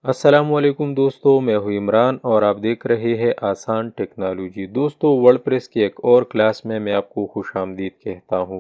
अस्सलामुअलैकुम दोस्तों, मैं हूं इमरान और आप देख रहे हैं आसान टेक्नोलॉजी। दोस्तों, वर्डप्रेस की एक और क्लास में मैं आपको खुशामदीद कहता हूं।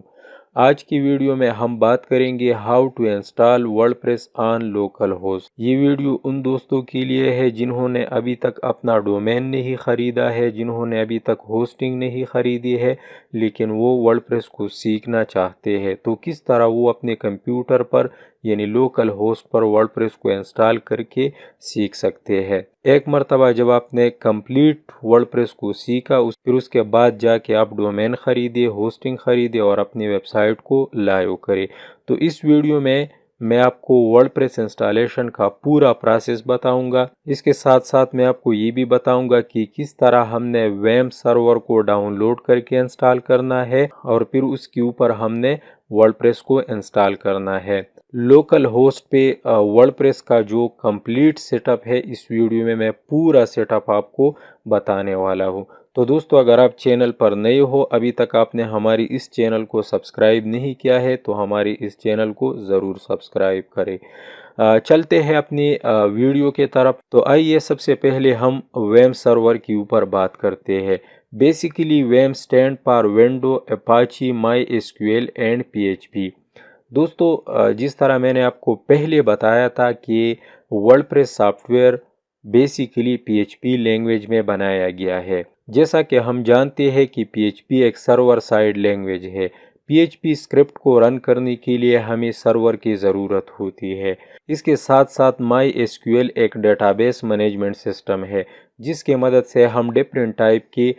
आज की वीडियो में हम बात करेंगे how to install WordPress on local host. ये वीडियो उन दोस्तों के लिए है जिन्होंने अभी तक अपना डोमेन नहीं ख़रीदा है, जिन्होंने अभी तक होस्टिंग नहीं ख़रीदी है, लेकिन वो वर्डप्रेस को सीखना चाहते हैं। तो किस तरह वो अपने कंप्यूटर पर यानी लोकल होस्ट पर वर्डप्रेस को इंस्टॉल करके सीख सकते हैं। एक मरतबा जब आपने कंप्लीट वर्डप्रेस को सीखा फिर उसके बाद जाके आप डोमेन ख़रीदे, होस्टिंग ख़रीदे और अपनी वेबसाइट को लाइव करें। तो इस वीडियो में मैं आपको वर्डप्रेस इंस्टॉलेशन का पूरा प्रोसेस बताऊंगा। इसके साथ साथ मैं आपको ये भी बताऊंगा कि किस तरह हमने वेम सर्वर को डाउनलोड करके इंस्टॉल करना है और फिर उसके ऊपर हमने वर्डप्रेस को इंस्टॉल करना है। लोकल होस्ट पे वर्डप्रेस का जो कंप्लीट सेटअप है इस वीडियो में मैं पूरा सेटअप आपको बताने वाला हूँ। तो दोस्तों, अगर आप चैनल पर नए हो, अभी तक आपने हमारी इस चैनल को सब्सक्राइब नहीं किया है तो हमारी इस चैनल को ज़रूर सब्सक्राइब करें। चलते हैं अपनी वीडियो के तरफ। तो आइए सबसे पहले हम वेम सर्वर के ऊपर बात करते हैं। बेसिकली वेम stand for window Apache my SQL and PHP. दोस्तों, जिस तरह मैंने आपको पहले बताया था कि WordPress software basically PHP language में बनाया गया है। जैसा कि हम जानते हैं कि पीएचपी एक सर्वर साइड लैंग्वेज है। पीएचपी स्क्रिप्ट को रन करने के लिए हमें सर्वर की ज़रूरत होती है। इसके साथ साथ माई एसक्यूएल एक डेटाबेस मैनेजमेंट सिस्टम है जिसकी मदद से हम डिफरेंट टाइप के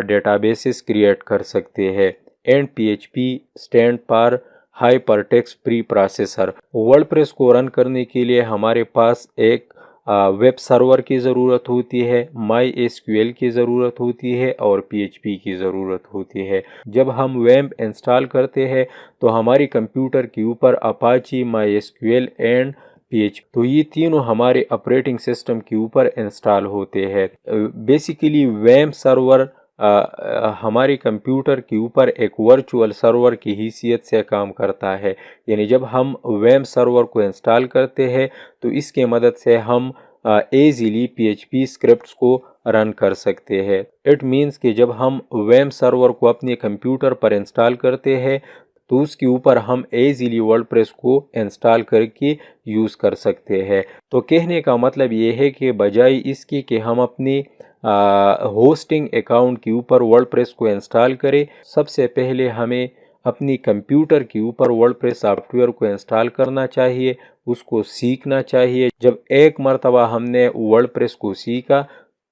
डेटाबेसेस क्रिएट कर सकते हैं। And PHP stand for hypertext pre processor. WordPress को रन करने के लिए हमारे पास एक वेब सर्वर की ज़रूरत होती है, माई एसक्यूएल की ज़रूरत होती है और पीएचपी की ज़रूरत होती है। जब हम वेब इंस्टॉल करते हैं तो हमारी कंप्यूटर के ऊपर Apache, my SQL and PHP, तो ये तीनों हमारे ऑपरेटिंग सिस्टम के ऊपर इंस्टॉल होते हैं। बेसिकली वेब सर्वर हमारे कंप्यूटर के ऊपर एक वर्चुअल सर्वर की हैसियत से काम करता है। यानी जब हम वेब सर्वर को इंस्टॉल करते हैं तो इसके मदद से हम ईजीली पीएचपी स्क्रिप्ट्स को रन कर सकते हैं। इट मीन्स कि जब हम वेब सर्वर को अपने कंप्यूटर पर इंस्टॉल करते हैं तो उसके ऊपर हम ईजीली वर्डप्रेस को इंस्टॉल करके यूज़ कर सकते हैं। तो कहने का मतलब ये है कि बजाय इसके कि हम अपनी होस्टिंग अकाउंट के ऊपर वर्डप्रेस को इंस्टॉल करें, सबसे पहले हमें अपनी कंप्यूटर के ऊपर वर्डप्रेस सॉफ्टवेयर को इंस्टॉल करना चाहिए, उसको सीखना चाहिए। जब एक मरतबा हमने वर्डप्रेस को सीखा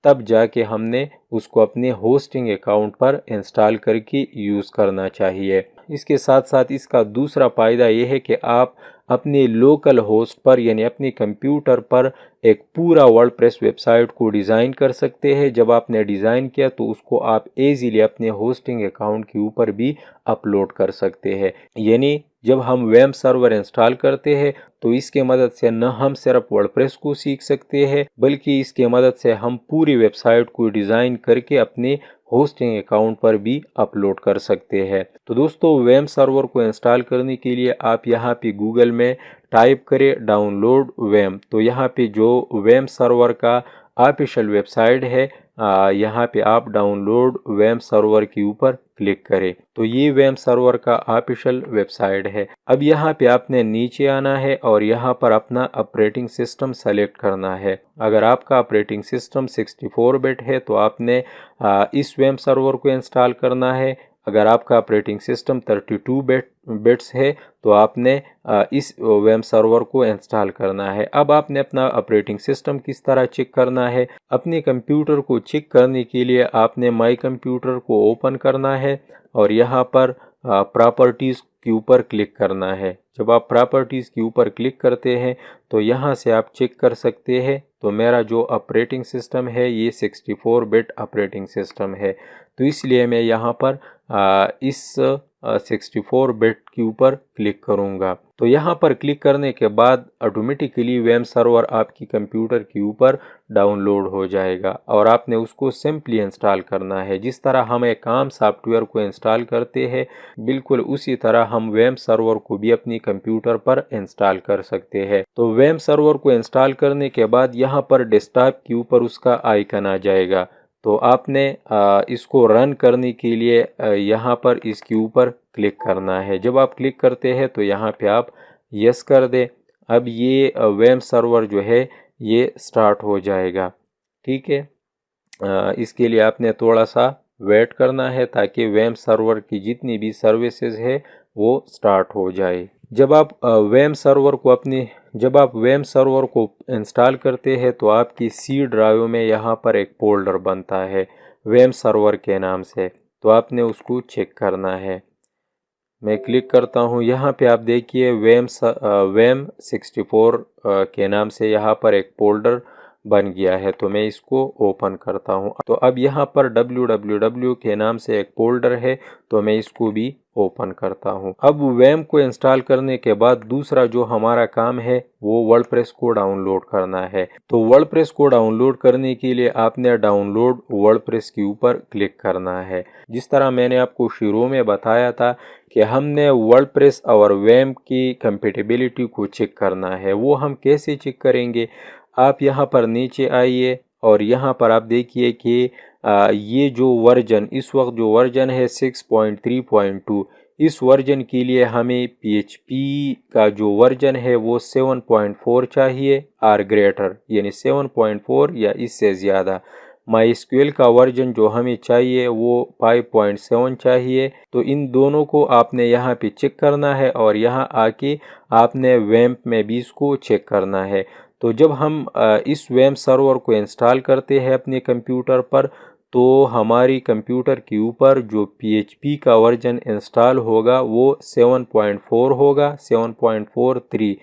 तब जाके हमने उसको अपने होस्टिंग अकाउंट पर इंस्टॉल करके यूज़ करना चाहिए। इसके साथ साथ इसका दूसरा फ़ायदा यह है कि आप अपने लोकल होस्ट पर यानी अपने कंप्यूटर पर एक पूरा वर्डप्रेस वेबसाइट को डिज़ाइन कर सकते हैं। जब आपने डिज़ाइन किया तो उसको आप इजीली अपने होस्टिंग अकाउंट के ऊपर भी अपलोड कर सकते हैं। यानी जब हम वेब सर्वर इंस्टॉल करते हैं तो इसके मदद से न हम सिर्फ वर्डप्रेस को सीख सकते हैं बल्कि इसके मदद से हम पूरी वेबसाइट को डिज़ाइन करके अपने होस्टिंग अकाउंट पर भी अपलोड कर सकते हैं। तो दोस्तों, वेब सर्वर को इंस्टॉल करने के लिए आप यहाँ पे गूगल में टाइप करें डाउनलोड वेम। तो यहाँ पे जो वेब सर्वर का ऑफिशियल वेबसाइट है, यहाँ पे आप डाउनलोड वेब सर्वर के ऊपर क्लिक करें। तो ये वेब सर्वर का ऑफिशियल वेबसाइट है। अब यहाँ पे आपने नीचे आना है और यहाँ पर अपना ऑपरेटिंग सिस्टम सेलेक्ट करना है। अगर आपका ऑपरेटिंग सिस्टम 64 बिट है तो आपने इस वेब सर्वर को इंस्टॉल करना है। अगर आपका ऑपरेटिंग सिस्टम 32 बिट्स है तो आपने इस वेब सर्वर को इंस्टॉल करना है। अब आपने अपना ऑपरेटिंग सिस्टम किस तरह चेक करना है? अपने कंप्यूटर को चेक करने के लिए आपने माई कंप्यूटर को ओपन करना है और यहाँ पर प्रॉपर्टीज़ के ऊपर क्लिक करना है। जब आप प्रॉपर्टीज़ के ऊपर क्लिक करते हैं तो यहाँ से आप चेक कर सकते हैं। तो मेरा जो ऑपरेटिंग सिस्टम है ये 64 बिट ऑपरेटिंग सिस्टम है, तो इसलिए मैं यहाँ पर इस 64 बिट के ऊपर क्लिक करूंगा। तो यहाँ पर क्लिक करने के बाद ऑटोमेटिकली वेम सर्वर आपकी कंप्यूटर के ऊपर डाउनलोड हो जाएगा और आपने उसको सिंपली इंस्टॉल करना है। जिस तरह हम एक आम सॉफ्टवेयर को इंस्टॉल करते हैं, बिल्कुल उसी तरह हम वेम सर्वर को भी अपनी कंप्यूटर पर इंस्टॉल कर सकते हैं। तो वेम सर्वर को इंस्टॉल करने के बाद यहाँ पर डेस्कटॉप के ऊपर उसका आइकन आ जाएगा। तो आपने इसको रन करने के लिए यहाँ पर इसके ऊपर क्लिक करना है। जब आप क्लिक करते हैं तो यहाँ पे आप यस कर दें। अब ये वेम सर्वर जो है ये स्टार्ट हो जाएगा। ठीक है, इसके लिए आपने थोड़ा सा वेट करना है ताकि वेम सर्वर की जितनी भी सर्विसेज है वो स्टार्ट हो जाए। जब आप वेम सर्वर को इंस्टॉल करते हैं तो आपकी सी ड्राइव में यहाँ पर एक फोल्डर बनता है वेम सर्वर के नाम से, तो आपने उसको चेक करना है। मैं क्लिक करता हूँ, यहाँ पे आप देखिए वेम 64 के नाम से यहाँ पर एक फोल्डर बन गया है। तो मैं इसको ओपन करता हूँ। तो अब यहाँ पर www के नाम से एक फोल्डर है, तो मैं इसको भी ओपन करता हूँ। अब वेम को इंस्टॉल करने के बाद दूसरा जो हमारा काम है वो वर्डप्रेस को डाउनलोड करना है। तो वर्डप्रेस को डाउनलोड करने के लिए आपने डाउनलोड वर्डप्रेस के ऊपर क्लिक करना है। जिस तरह मैंने आपको शुरू में बताया था कि हमने वर्डप्रेस और वेम की कंपैटिबिलिटी को चेक करना है। वो हम कैसे चेक करेंगे? आप यहाँ पर नीचे आइए और यहाँ पर आप देखिए कि ये जो वर्जन इस वक्त जो वर्जन है 6.3.2, इस वर्जन के लिए हमें PHP का जो वर्जन है वो 7.4 चाहिए और ग्रेटर, यानी 7.4 या इससे ज़्यादा। MySQL का वर्जन जो हमें चाहिए वो 5.7 चाहिए। तो इन दोनों को आपने यहाँ पे चेक करना है और यहाँ आके आपने वेम्प में भी इसको चेक करना है। तो जब हम इस वेम सर्वर को इंस्टॉल करते हैं अपने कंप्यूटर पर, तो हमारी कंप्यूटर के ऊपर जो PHP का वर्जन इंस्टॉल होगा वो 7.4 होगा, 7.43,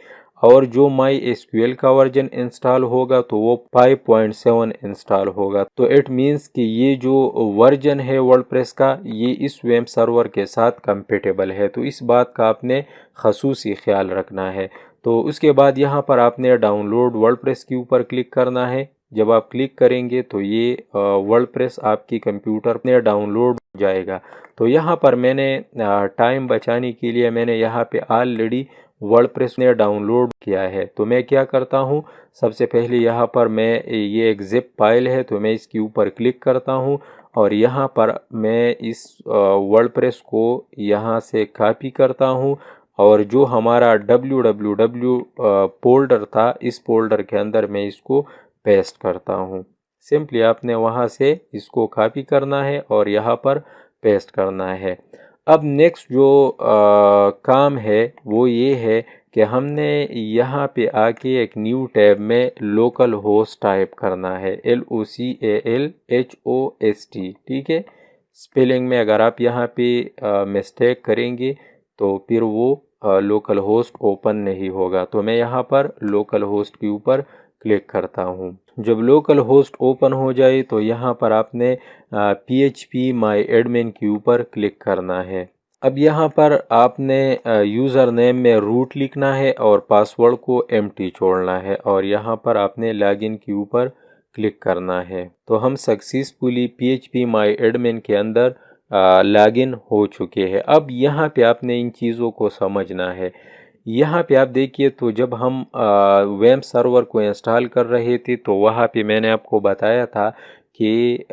और जो MySQL का वर्जन इंस्टॉल होगा तो वो 5.7 इंस्टॉल होगा। तो इट मीन्स कि ये जो वर्जन है वर्डप्रेस का ये इस वेब सर्वर के साथ कंपेटेबल है। तो इस बात का आपने ख़ुसूसी ख्याल रखना है। तो उसके बाद यहाँ पर आपने डाउनलोड वर्डप्रेस के ऊपर क्लिक करना है। जब आप क्लिक करेंगे तो ये वर्डप्रेस आपकी कंप्यूटर में डाउनलोड हो जाएगा। तो यहाँ पर मैंने टाइम बचाने के लिए मैंने यहाँ पे ऑलरेडी वर्डप्रेस ने डाउनलोड किया है। तो मैं क्या करता हूँ, सबसे पहले यहाँ पर मैं ये एक ज़िप फाइल है तो मैं इसके ऊपर क्लिक करता हूँ और यहाँ पर मैं इस वर्डप्रेस को यहाँ से कॉपी करता हूँ और जो हमारा www फोल्डर था इस फोल्डर के अंदर मैं इसको पेस्ट करता हूँ। सिंपली आपने वहाँ से इसको कॉपी करना है और यहाँ पर पेस्ट करना है। अब नेक्स्ट जो काम है वो ये है कि हमने यहाँ पे आके एक न्यू टैब में लोकल होस्ट टाइप करना है, LOCALHOST। ठीक है, स्पेलिंग में अगर आप यहाँ पे मिस्टेक करेंगे तो फिर वो लोकल होस्ट ओपन नहीं होगा। तो मैं यहाँ पर लोकल होस्ट के ऊपर क्लिक करता हूँ। जब लोकल होस्ट ओपन हो जाए तो यहाँ पर आपने PHP माई एडमिन के ऊपर क्लिक करना है। अब यहाँ पर आपने यूज़र नेम में रूट लिखना है और पासवर्ड को एम्प्टी छोड़ना है और यहाँ पर आपने लॉगिन के ऊपर क्लिक करना है। तो हम सक्सेसफुली PHP माई एडमिन के अंदर लॉगिन हो चुके हैं। अब यहाँ पे आपने इन चीज़ों को समझना है। यहाँ पे आप देखिए तो जब हम वेब सर्वर को इंस्टॉल कर रहे थे तो वहाँ पे मैंने आपको बताया था कि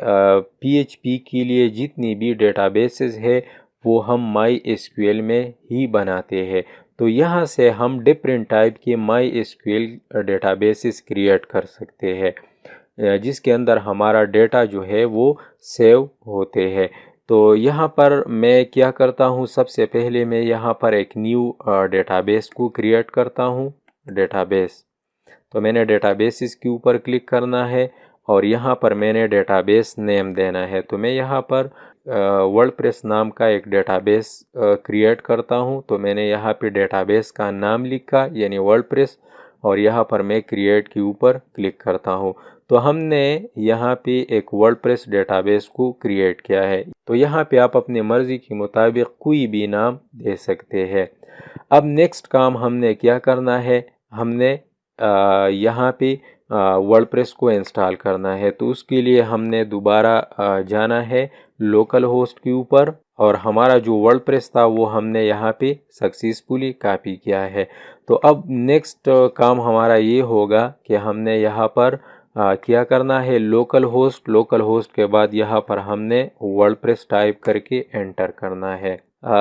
PHP के लिए जितनी भी डेटाबेसेस है वो हम MySQL में ही बनाते हैं। तो यहाँ से हम डिफरेंट टाइप के MySQL डेटाबेसेस क्रिएट कर सकते हैं जिसके अंदर हमारा डेटा जो है वो सेव होते हैं। तो यहाँ पर मैं क्या करता हूँ, सबसे पहले मैं यहाँ पर एक न्यू डेटाबेस को क्रिएट करता हूँ। डेटाबेस, तो मैंने डेटाबेसेस के ऊपर क्लिक करना है और यहाँ पर मैंने डेटाबेस नेम देना है। तो मैं यहाँ पर वर्डप्रेस नाम का एक डेटाबेस क्रिएट करता हूँ। तो मैंने यहाँ पे डेटाबेस का नाम लिखा यानी वर्डप्रेस और यहाँ पर मैं क्रिएट के ऊपर क्लिक करता हूँ। तो हमने यहाँ पे एक वर्डप्रेस डेटाबेस को क्रिएट किया है। तो यहाँ पे आप अपनी मर्ज़ी के मुताबिक कोई भी नाम दे सकते हैं। अब नेक्स्ट काम हमने क्या करना है, हमने यहाँ पे वर्डप्रेस को इंस्टॉल करना है। तो उसके लिए हमने दोबारा जाना है लोकल होस्ट के ऊपर, और हमारा जो वर्डप्रेस था वो हमने यहाँ पे सक्सेसफुली कॉपी किया है। तो अब नेक्स्ट काम हमारा ये होगा कि हमने यहाँ पर क्या करना है, लोकल होस्ट के बाद यहाँ पर हमने वर्डप्रेस टाइप करके एंटर करना है।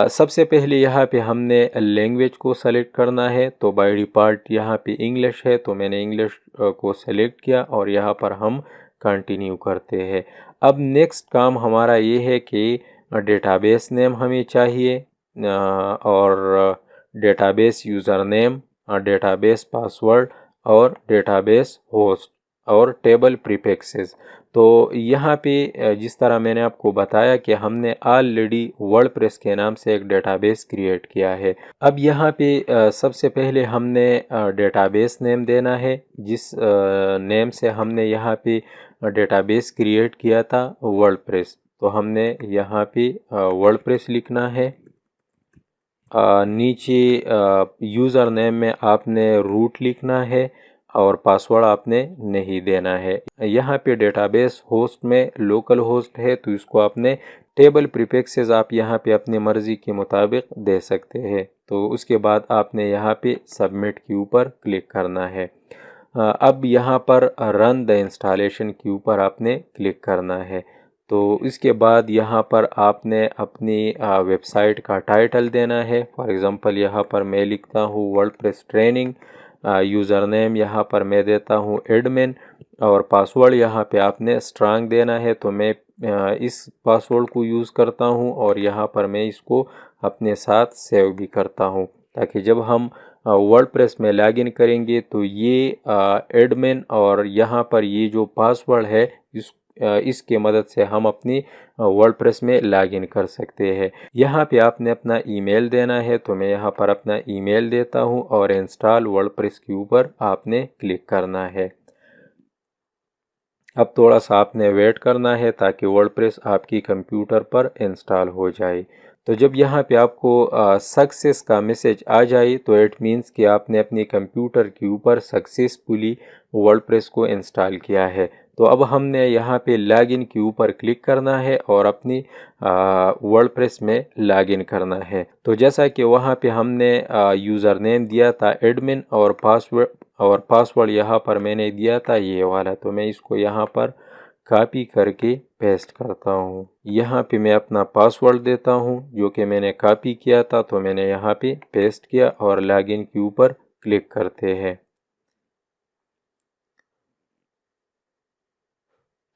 सबसे पहले यहाँ पे हमने लैंग्वेज को सेलेक्ट करना है। तो बाय डिफ़ॉल्ट यहाँ पे इंग्लिश है, तो मैंने इंग्लिश को सेलेक्ट किया और यहाँ पर हम कंटिन्यू करते हैं। अब नेक्स्ट काम हमारा ये है कि डेटाबेस नेम हमें चाहिए, और database user name, database password और डेटाबेस होस्ट और टेबल प्रीफिक्सेस। तो यहाँ पे जिस तरह मैंने आपको बताया कि हमने ऑलरेडी वर्डप्रेस के नाम से एक डेटाबेस क्रिएट किया है। अब यहाँ पे सबसे पहले हमने डेटाबेस नेम देना है, जिस नेम से हमने यहाँ पे डेटाबेस क्रिएट किया था वर्डप्रेस। तो हमने यहाँ पे वर्डप्रेस लिखना है। नीचे यूज़र नेम में आपने रूट लिखना है और पासवर्ड आपने नहीं देना है। यहाँ पे डेटाबेस होस्ट में लोकल होस्ट है, तो इसको आपने टेबल प्रीफिक्सेस आप यहाँ पे अपनी मर्ज़ी के मुताबिक दे सकते हैं। तो उसके बाद आपने यहाँ पे सबमिट के ऊपर क्लिक करना है। अब यहाँ पर रन द इंस्टॉलेशन के ऊपर आपने क्लिक करना है। तो इसके बाद यहाँ पर आपने अपनी वेबसाइट का टाइटल देना है। फॉर एग्ज़ाम्पल यहाँ पर मैं लिखता हूँ वर्डप्रेस ट्रेनिंग। यूज़र नेम यहाँ पर मैं देता हूँ एडमिन, और पासवर्ड यहाँ पे आपने स्ट्रांग देना है। तो मैं इस पासवर्ड को यूज़ करता हूँ और यहाँ पर मैं इसको अपने साथ सेव भी करता हूँ, ताकि जब हम वर्डप्रेस में लॉगिन करेंगे तो ये एडमिन और यहाँ पर ये जो पासवर्ड है इसके मदद से हम अपनी वर्डप्रेस में लॉगिन कर सकते हैं। यहाँ पे आपने अपना ईमेल देना है। तो मैं यहाँ पर अपना ईमेल देता हूँ और इंस्टॉल वर्डप्रेस के ऊपर आपने क्लिक करना है। अब थोड़ा सा आपने वेट करना है ताकि वर्डप्रेस आपकी कंप्यूटर पर इंस्टॉल हो जाए। तो जब यहाँ पे आपको सक्सेस का मैसेज आ जाए तो इट मीन्स कि आपने अपने कंप्यूटर के ऊपर सक्सेसफुली वर्डप्रेस को इंस्टॉल किया है। तो अब हमने यहाँ पे लॉगिन के ऊपर क्लिक करना है और अपनी वर्डप्रेस में लॉगिन करना है। तो जैसा कि वहाँ पे हमने यूज़र नेम दिया था एडमिन, और पासवर्ड यहाँ पर मैंने दिया था ये वाला। तो मैं इसको यहाँ पर कॉपी करके पेस्ट करता हूँ। यहाँ पे मैं अपना पासवर्ड देता हूँ जो कि मैंने कॉपी किया था। तो मैंने यहाँ पे पेस्ट किया और लॉगिन के ऊपर क्लिक करते हैं।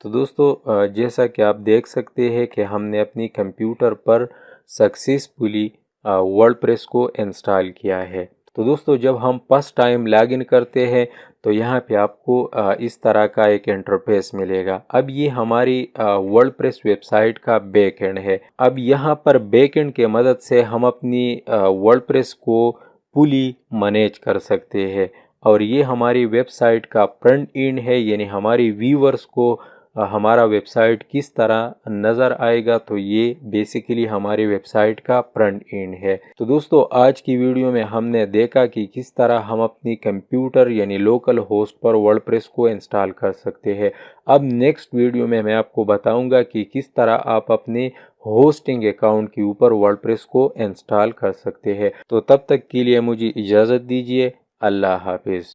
तो दोस्तों जैसा कि आप देख सकते हैं कि हमने अपनी कंप्यूटर पर सक्सेसफुली वर्डप्रेस को इंस्टॉल किया है। तो दोस्तों जब हम फर्स्ट टाइम लॉगिन करते हैं तो यहाँ पे आपको इस तरह का एक इंटरफेस मिलेगा। अब ये हमारी वर्डप्रेस वेबसाइट का बैकएंड है। अब यहाँ पर बैकएंड के मदद से हम अपनी वर्डप्रेस को फुली मैनेज कर सकते हैं, और ये हमारी वेबसाइट का फ्रंट एंड है, यानी हमारी व्यूअर्स को हमारा वेबसाइट किस तरह नज़र आएगा। तो ये बेसिकली हमारी वेबसाइट का फ्रंट एंड है। तो दोस्तों आज की वीडियो में हमने देखा कि किस तरह हम अपनी कंप्यूटर यानी लोकल होस्ट पर वर्डप्रेस को इंस्टॉल कर सकते हैं। अब नेक्स्ट वीडियो में मैं आपको बताऊंगा कि किस तरह आप अपने होस्टिंग अकाउंट के ऊपर वर्डप्रेस को इंस्टॉल कर सकते हैं। तो तब तक के लिए मुझे इजाज़त दीजिए। अल्लाह हाफिज़।